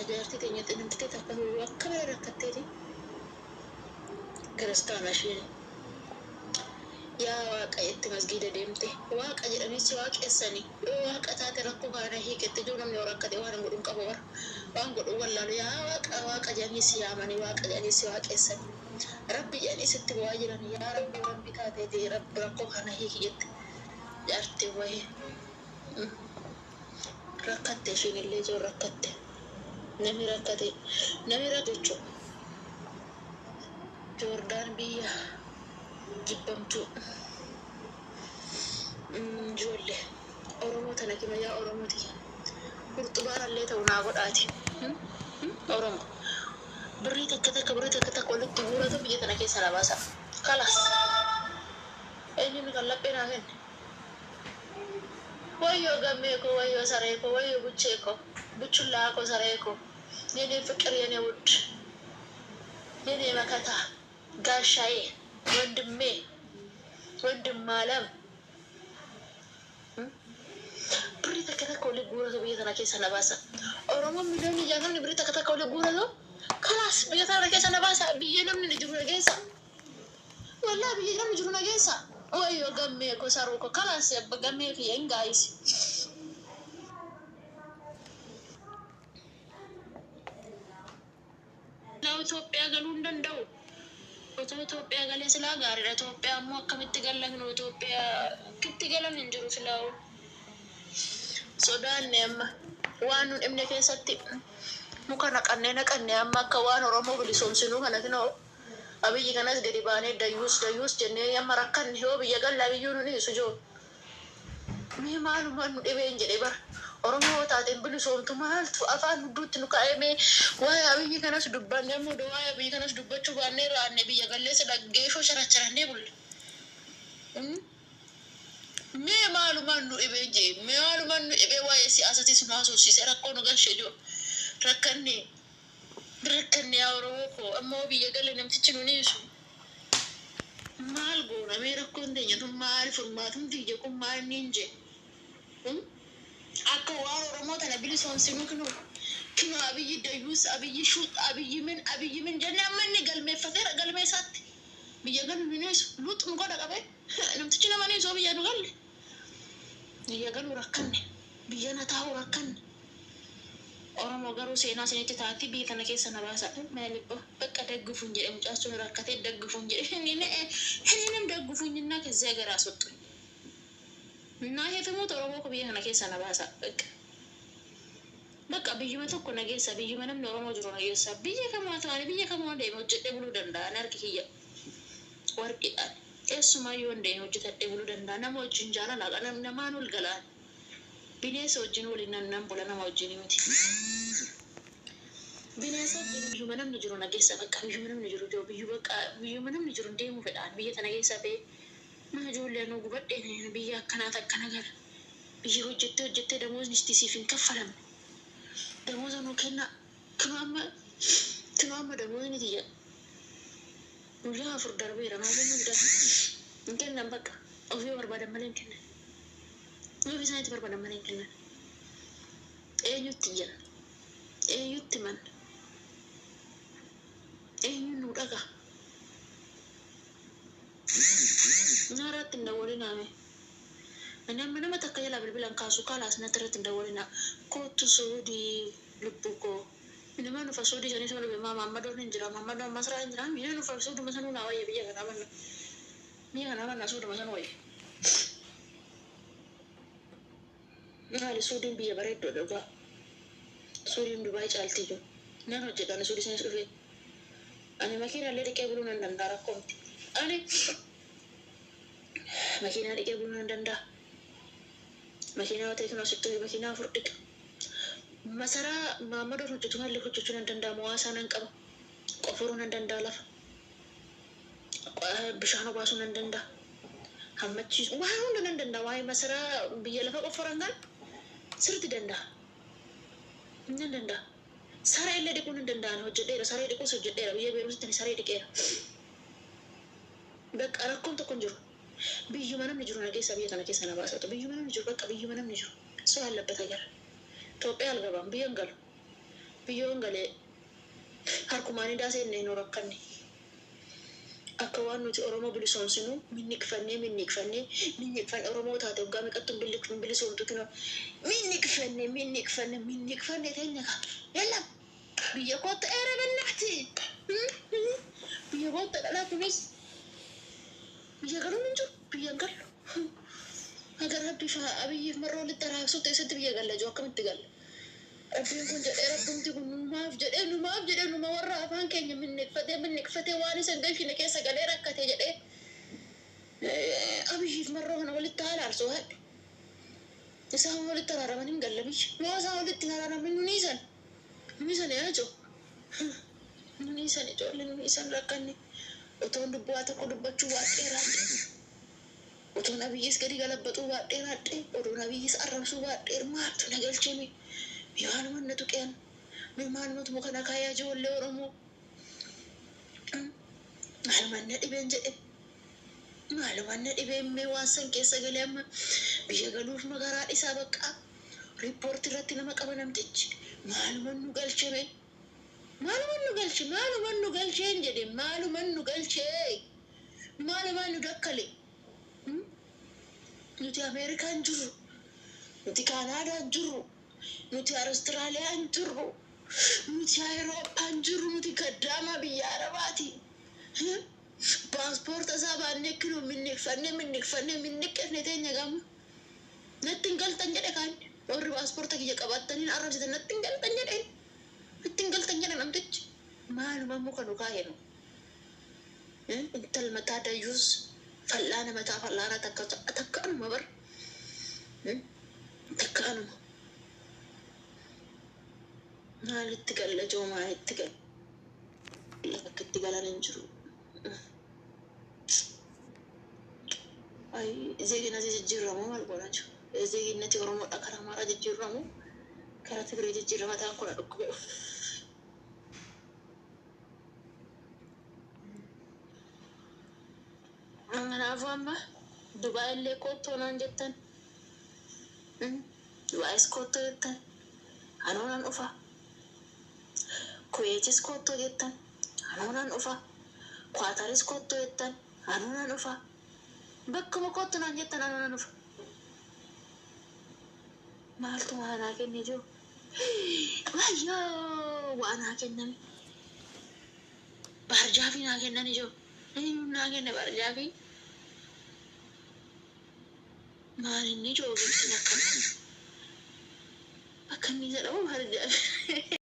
جارتي تنيت إن أنت تتكلم وكبر ركتتي كريستانا شيء يا واقع إنت مسجد ديمتي واقع أجرني سواك إسني واقع تاتركوا هذا هي كتجونا من وركتي وأنا نقول كبر وأنا نقول والله يا واقع جاني سيامني واقع جاني سواك إسني ربي جاني ست واجرني يا ربي تاتي ركوا هذا هي كجت جارتي وهي ركتي شين اللي جو ركتي نمي ركتي جوردان بيا جبمتو جولي أورمو تناكي ما يا أورمو تي برتبان اللي تونا قداتي أورمو بريتك كتا قولت تقولة بيجي تناكي سلاباسا خلاص أيني نقلب بيناهن ويو غميكو ويو ساريكو ويو بوتشيكو بوتشولاكو ساريكو نيني فكر يني ود نيني مكتا غاشاي وندم مالم بريتا كتا كولي غورة بيجي تناكي سلاباسا أورمو مليون يجاكم بريتا كتا كولي غورة خلاص بيجي تناكي سلاباسا بيجي نمني نجرو نجيسا والله بيجي نمني نجرو نجيسا ويو غميكو ساروكو خلاص يبقى غميكو ينغايس لا إثيوبيا قالوا ندندو إثيوبيا قال سلا غاري إثيوبيا مو كمت قالن إثيوبيا كنت قالن نجرو سلاو سودان نعم وانو امني كيستي مكانا قنينا أما كوان ورمو بلسون سنو كانتنا أبي كناس قريباني دايوس جنيه يا مركان هو بيجعل لا بيجوني سجون مي معلومة إبين جريبر ورمو تاتين بلسون تمال أفان دوت نكايمي ويا أبي كناس دبان يا مودو ويا أبي كناس دبان شوفاني راني بيجعل لسه دقيشو شرچراني بول مي معلومة إبين جي مي معلومة إبين ويا سياسة سماسو سيسرقو نغشجو ركني أوروكو أما بيجعل نمتشنو نيسو maal goona mee rakkoon teenya tun maal furmaatum tiyya kun maal ninje akka waan oromoo tana bilisoomsinu kinu abiyyi dayyuus abiyyi shuut abiyyi min jenne amma inni galmeeffateera galmee isaatti biyya galu nineesu luuxu nu godha qabe namtichi nama niisoo biyya nu galle biyya galu rakkanne biyya na taa'u rakkanne Oromoo garuu seenaa isinitti taati biyya kana keessa na baasa maaliif bakka daggufuun jedhe mucaastuun rakkatee daggufuun jedhe inni nam daggufuun jinnaa keessaa garaa sottu naa heefimuutu Oromoo ko biyya kana keessa na baasa bakka biyyuma tokko nageessa biyyuma namni Oromoo jiru nageessa biyya kamaa ta'anii biyya kamaa deeme hojjedhee buluu danda'an harki kiyya warqidhaan keessumaayyuu deeme hojjetadhee buluu danda'a nama wajjin jaalala namaan ol galaan bineensa wajjin waliin nan bula nama wajjin miti bineensa wajjin biyyuma namni jiru nageessa bakka biyyuma namni jiru joo biyyuma namni jiru deemuu fedhaan biyya tana keessa bee maa ijoollee nu gubadheen biyya akkana gara biyya hojjettee damoosni siif hin kaffalamne damoosa nu kenna kinu amma damoosni tiyya guyyaa 4 darbeera maa kennu hin kennan bakka ofii barbaadan malee hin kennan Nufi isaaniitti barbaadan malee hin kennan. Eenyutti iyyan? Eenyutti man? Eenyu nu dhaga? Naarratti hin dawwalinaa. Ani amma nama takka jalaa bilbilaan kaasu kaalaas natti irratti hin dawwalinaa. Kootu soodii lubbuu koo. Nama nufa soodii sanii sana lubbuu Maammadoon hin jira. Maammadoon Masraa hin jira. Mina nufa sooduma sanuu naa wayya biyya kanaa manna. Biyya kanaa manna sooduma sanuu wayya. Naali suudiin biyya bareeddoo dhugaa. Suudiin Dubaay caaltii jiru. Nan hojjedhaan suudii sanis dhufee. Ani makiinaallee dhiqee buluu nan danda'a rakkoomti. Ani makiinaa dhiqee buluu nan danda'a. Makiinaa teeknoo sittuu makiinaa 4 dhiqa. Masaraa Maammadoon hojjetu mallee hojjechuu nan danda'a. Mo'aasaa nan qaba. Qofuruu nan danda'a lafa. Bishaan obaasuu nan danda'a. Hammachiisu waan hunda nan danda'a. Waa'ee masaraa biyya lafa qoforan kan sirriitti danda'a. Nan danda'a. Saree illee dhiquu nan danda'an hojjedheera. Saree dhiquus hojjedheera. Biyya beeruusitti saree dhiqeera. Bakka rakkoon tokko hin jiru. Biyyuma namni jiru nageessa biyya kana keessa na baasatu. Biyyuma namni jiru bakka biyyuma namni jiru. Soo hallabata jira. Itoophiyaa algabaan biyya hin galu. biyyoon galee harkumaan hidhaasee inni hin rakkanne. Akka waan nuti Oromoo bilisoomsinu minniqfannee Oromoo taate waggaa meeqattu bilisoomtu kino minniqfannee teenya kaa yalla biyya kootta eera gannaati biyya kootta dhalaa kunis biyya galuun hin jiru biyya galu agar rabbii fa abiyyiif marra walitti araabsuu teessatti biyya galla jiru akkamitti galla rabbiin kun jedhee rabbumti kun numaaf jedhee numa warra afaan keenya minniqfatee waan isa galchine keessa galee rakkate jedhee abiyyiif marra kana walitti araarsuu hadhe isaan walitti araaraman hin galla biyya yoo isaan walitti araaraman nuniisan yaajo nuniisan ijoollee nuniisan rakkanne otoon dubbaa tokko dubbachuu waan dheeraadhe otoon abiyyis gadi galabbaxuu waan dheeraadhe otoon abiyyis arrabsuu waan dheer maaltu na galcheme Yaan mana tu kan, memang tu bukan nak kaya jual le orang mu. Malu mana di benjek, malu mana di mewasan kisah gelem, biar galuf negara di sabak, report rati nama kawan nam tij, malu mana galce, jadi malu mana dakkale, nuti Amerika juru, nuti Kanada juru. Nuti Australia juru, nuti Eropa juru, nuti kadama biyya Arabati. Passport asabaan nekinu minniqfanne teenya gamu. Nattiin galtan jedhe kan warri paaspoorta kiyya qabataniin arrabsitan nattiin galtan jedhe namtichi. Maaluma muka nu kaa'enu. Intal mataa dayyuus fal'aana mataa fal'aana takka anuma bar. Takka anuma. Maalitti galla joo maalitti galla akkitti galan hin jiru. Ay zeeginati jijjiiramu maal godhan jiru. Zeeginati Oromoodha karaa Amaaraa jijjiiramu karaa Tigree jijjiirama ta'an kun dhukkube. Kanaafuu amma Dubaay illee koottoo naan jettan. Dubaayis koottoo jettan. Hanuunaan dhufa. Kuwaitis koottoo jettan. Hanuunaan dhufa. Qaataris koottoo jettan. Hanuunaan dhufa. Bakkuma koottoo naan jettan hanuunaan dhufa. Maaltu waanaa kenne jiru? Wayyoo waanaa kenname. Baarjaafii naa kennani jiru. Eenyuun naa kenne baarjaafii? Maal inni joogi akkamitti? Akka inni jedhamu baarjaafii.